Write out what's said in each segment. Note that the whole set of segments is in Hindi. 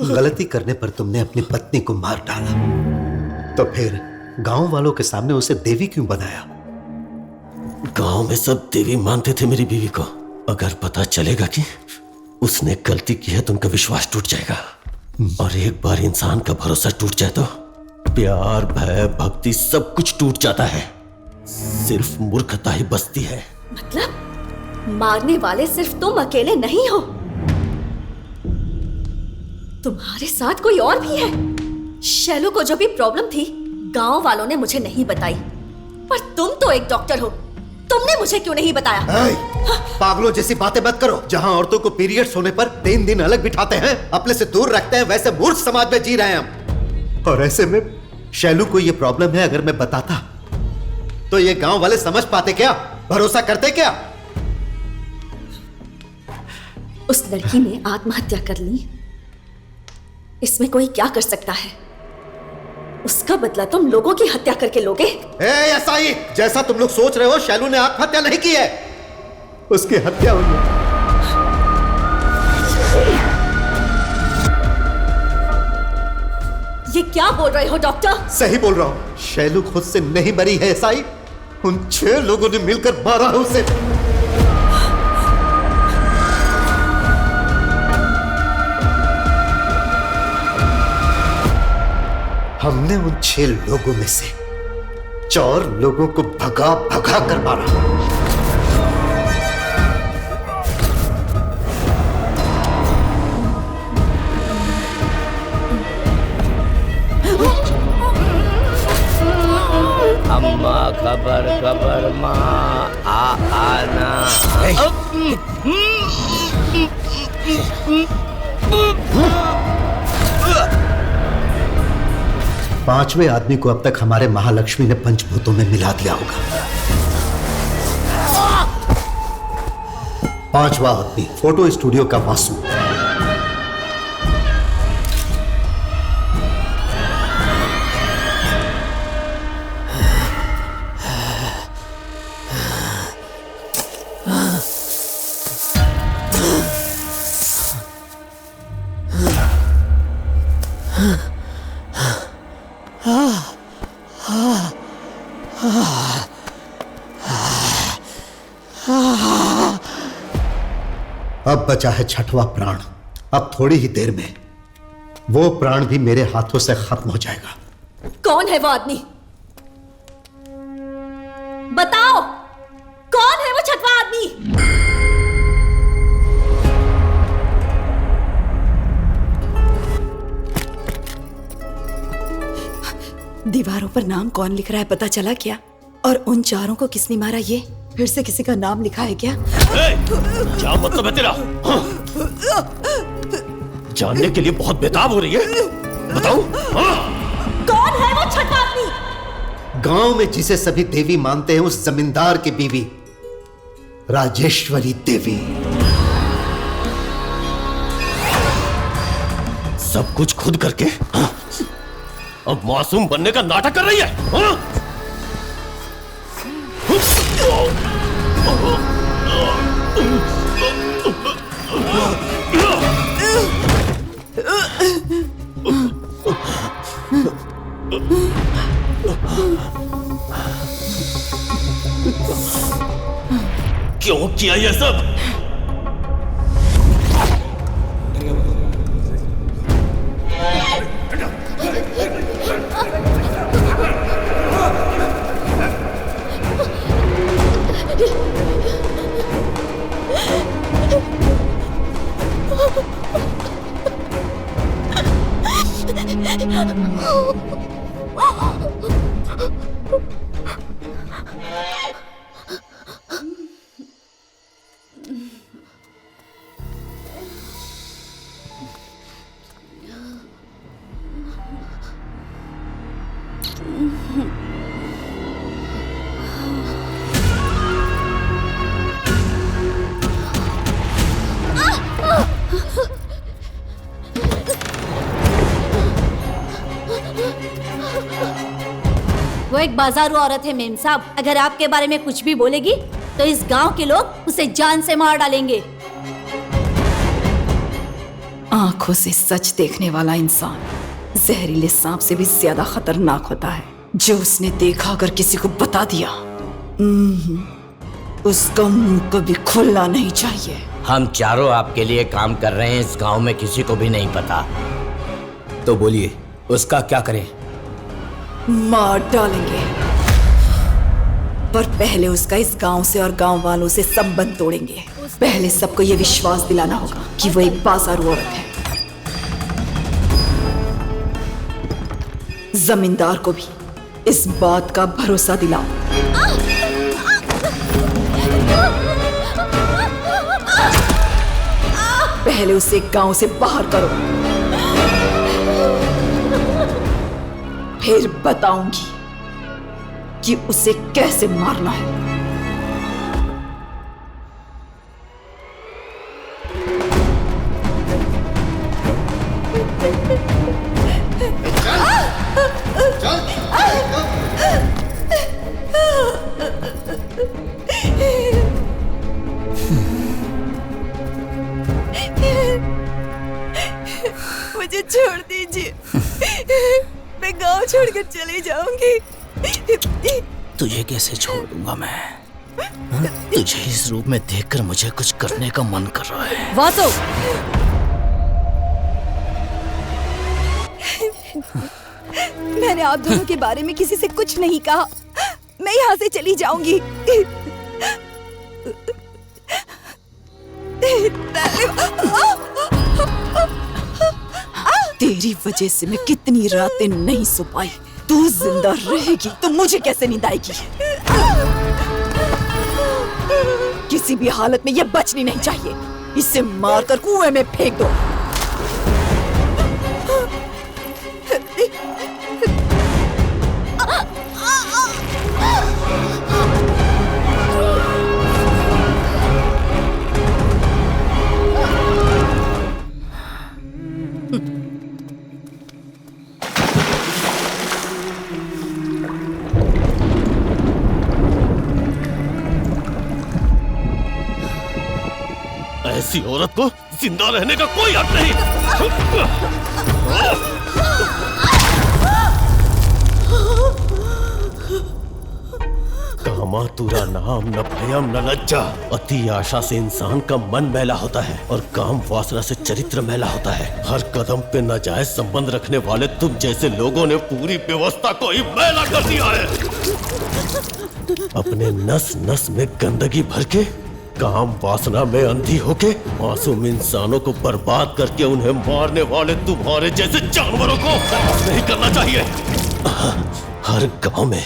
गलती करने पर तुमने अपनी पत्नी को मार डाला, तो फिर गांव वालों के सामने उसे देवी क्यों बनाया? गांव में सब देवी मानते थे मेरी बीवी को। अगर पता चलेगा कि उसने गलती की है तो उनका विश्वास टूट जाएगा, और एक बार इंसान का भरोसा टूट जाए तो प्यार, भय, भक्ति सब कुछ टूट जाता है। सिर्फ मूर्खता ही बचती है। मतलब मारने वाले सिर्फ तुम अकेले नहीं हो, तुम्हारे साथ कोई और भी है। शैलू को जो भी प्रॉब्लम थी गांव वालों ने मुझे नहीं बताई, पर तुम तो एक डॉक्टर हो, तुमने मुझे क्यों नहीं बताया? पागलों जैसी बातें मत करो। जहां औरतों को पीरियड्स होने पर 3 दिन अलग बिठाते हैं, अपने से दूर रखते हैं, वैसे मूर्ख समाज में जी रहे हैं हम। और ऐसे में शैलू को ये प्रॉब्लम है, अगर मैं बताता तो ये गांव वाले समझ पाते क्या? भरोसा करते क्या? उस लड़की ने आत्महत्या कर ली, इसमें कोई क्या कर सकता है? उसका बदला तुम लोगों की हत्या करके लोगे। ऐसा ही जैसा तुम लोग सोच रहे हो, शैलू ने आत्महत्या नहीं की है, उसकी हत्या हुई है। ये क्या बोल रहे हो डॉक्टर? सही बोल रहा हूं, शैलू खुद से नहीं मरी है साई, उन 6 लोगों ने मिलकर मारा है उसे। हमने उन 6 लोगों में से 4 लोगों को भगा भगा कर मारा। अम्मा खबर खबर माँ आना। 5वें आदमी को अब तक हमारे महालक्ष्मी ने पंचभूतों में मिला दिया होगा। 5वां आदमी फोटो स्टूडियो का वासु। अब बचा है 6वां प्राण। अब थोड़ी ही देर में वो प्राण भी मेरे हाथों से खत्म हो जाएगा। कौन है वो आदमी? बताओ, कौन है वो 6वां आदमी? दीवारों पर नाम कौन लिख रहा है पता चला क्या? और उन 4 को किसने मारा? ये फिर से किसी का नाम लिखा है क्या? क्या मतलब है तेरा? जानने के लिए बहुत बेताब हो रही है, बताओ। कौन है वो 6वां आदमी? गांव में जिसे सभी देवी मानते हैं, उस जमींदार की बीवी राजेश्वरी देवी। सब कुछ खुद करके अब मासूम बनने का नाटक कर रही है। क्यों किया ये सब? वो एक बाजारू औरत है मेम साहब, अगर आपके बारे में कुछ भी बोलेगी तो इस गांव के लोग उसे जान से मार डालेंगे। आंखों से सच देखने वाला इंसान जहरीले सांप से भी ज्यादा खतरनाक होता है। जो उसने देखा अगर किसी को बता दिया, उसका मुंह कभी खुलना नहीं चाहिए। हम चारों आपके लिए काम कर रहे हैं, इस गांव में किसी को भी नहीं पता। तो बोलिए उसका क्या करें? मार डालेंगे, पर पहले उसका इस गांव से और गांव वालों से संबंध तोड़ेंगे। पहले सबको ये विश्वास दिलाना होगा कि वो एक बाजारू औरत है। जमींदार को भी इस बात का भरोसा दिलाओ। पहले उसे गांव से बाहर करो, फिर बताऊंगी कि उसे कैसे मारना है। मुझे छोड़ दीजिए, मैं गांव छोड़कर चली जाऊंगी। तुझे कैसे छोड़ दूंगा मैं? तुझे इस रूप में देखकर मुझे कुछ करने का मन कर रहा है। वासु, मैंने आप दोनों के बारे में किसी से कुछ नहीं कहा। मैं यहाँ से चली जाऊंगी। तेरी वजह से मैं कितनी रातें नहीं सो पाई। तू जिंदा रहेगी तो मुझे कैसे नींद आएगी? किसी भी हालत में ये बचनी नहीं चाहिए। इसे मारकर कुएं में फेंक दो। ऐसी औरत को जिंदा रहने का कोई हक नहीं। कामातुरा नाम न भयम न लज्जा। अति आशा से इंसान का मन मैला होता है और काम वासना से चरित्र मैला होता है। हर कदम पे नाजायज संबंध रखने वाले तुम जैसे लोगों ने पूरी व्यवस्था को ही मैला कर दिया है। अपने नस नस में गंदगी भर के, काम वासना में अंधी होके मासूम इंसानों को बर्बाद करके उन्हें मारने वाले तुम्हारे जैसे जानवरों को नहीं करना चाहिए। हर गांव में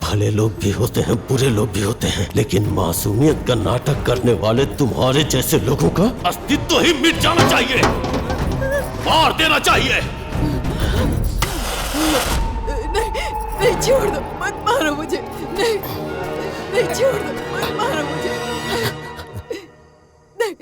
भले लोग भी होते हैं, बुरे लोग भी होते हैं, लेकिन मासूमियत का नाटक करने वाले तुम्हारे जैसे लोगों का अस्तित्व ही मिट जाना चाहिए, मार देना चाहिए। नहीं, छोड़ दो, मत मारो मुझे। नहीं, छोड़ दो, मत मारो मुझे। नहीं।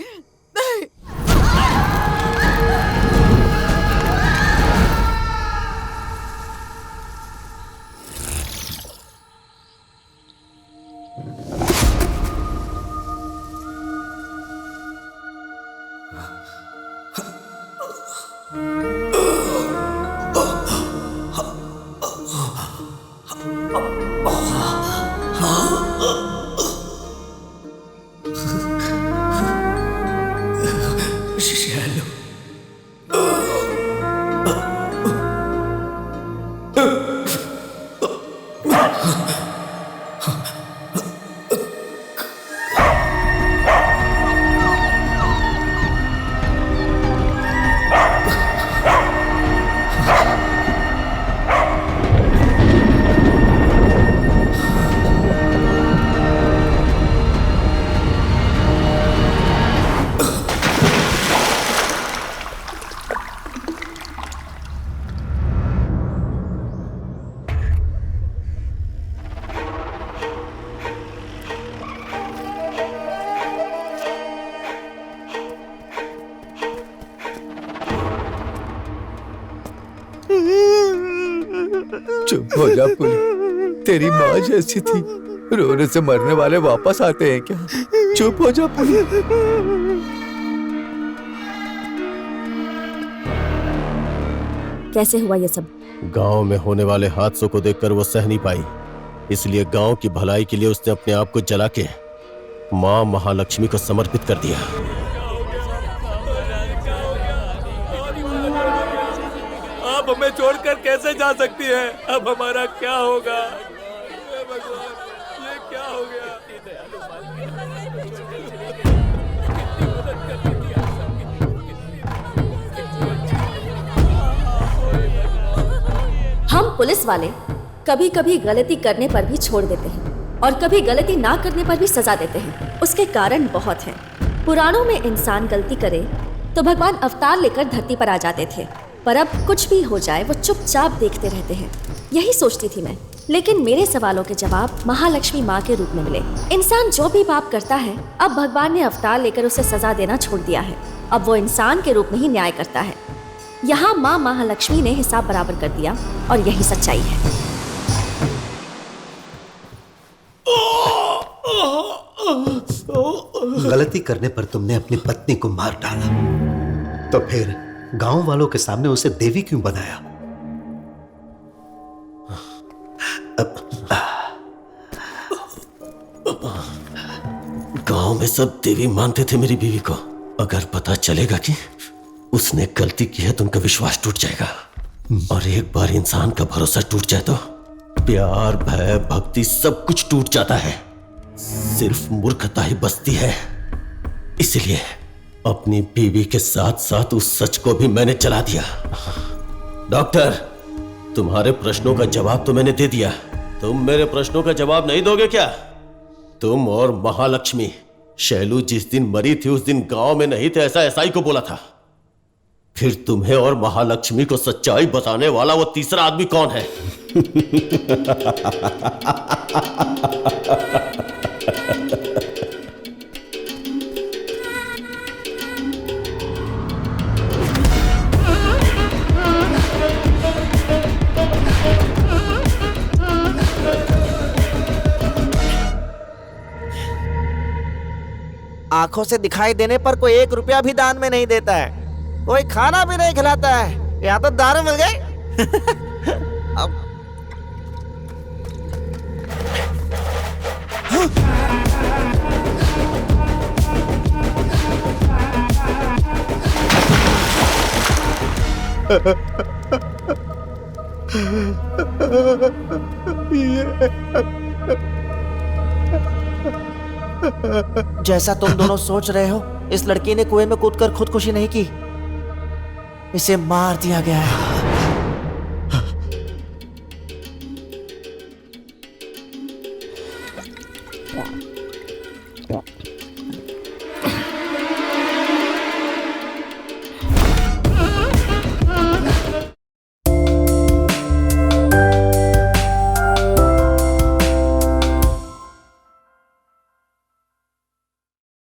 चुप हो जा पुली, तेरी माँ जैसी थी। रोने से मरने वाले वापस आते हैं क्या? चुप हो जा पुली। कैसे हुआ ये सब? गांव में होने वाले हादसों को देखकर वो सह नहीं पाई, इसलिए गांव की भलाई के लिए उसने अपने आप को जला के मां महालक्ष्मी को समर्पित कर दिया। आप हमें छोड़कर कैसे जा सकती हैं? अब हमारा क्या होगा? हे भगवान, ये क्या हो गया? हम पुलिस वाले कभी कभी गलती करने पर भी छोड़ देते हैं और कभी गलती ना करने पर भी सजा देते हैं। उसके कारण बहुत हैं। पुराणों में इंसान गलती करे तो भगवान अवतार लेकर धरती पर आ जाते थे, पर अब कुछ भी हो जाए वो चुपचाप देखते रहते हैं। यही सोचती थी मैं, लेकिन मेरे सवालों के जवाब महालक्ष्मी माँ के रूप में मिले। इंसान जो भी पाप करता है, अब भगवान ने अवतार लेकर उसे सजा देना छोड़ दिया है। अब वो इंसान के रूप में ही न्याय करता है। यहाँ माँ महालक्ष्मी ने हिसाब बराबर कर दिया और यही सच्चाई है। गलती करने पर तुमने अपनी पत्नी को मार डाला, तो फिर गांव वालों के सामने उसे देवी क्यों बनाया? गांव में सब देवी मानते थे मेरी बीवी को। अगर पता चलेगा कि उसने गलती की है तो उनका विश्वास टूट जाएगा, और एक बार इंसान का भरोसा टूट जाए तो प्यार, भय, भक्ति सब कुछ टूट जाता है। सिर्फ मूर्खता ही बचती है। इसलिए अपनी बीवी के साथ साथ उस सच को भी मैंने जला दिया। डॉक्टर, तुम्हारे प्रश्नों का जवाब तो मैंने दे दिया, तुम मेरे प्रश्नों का जवाब नहीं दोगे क्या? तुम और महालक्ष्मी, शैलू जिस दिन मरी थी उस दिन गांव में नहीं थे, ऐसा एसआई को बोला था। फिर तुम्हें और महालक्ष्मी को सच्चाई बताने वाला वो तीसरा आदमी कौन है? आंखों से दिखाई देने पर कोई 1 रुपया भी दान में नहीं देता है, कोई खाना भी नहीं खिलाता है। यहाँ तो दारू मिल गई। अब जैसा तुम दोनों सोच रहे हो, इस लड़की ने कुएं में कूदकर खुदकुशी नहीं की, इसे मार दिया गया है।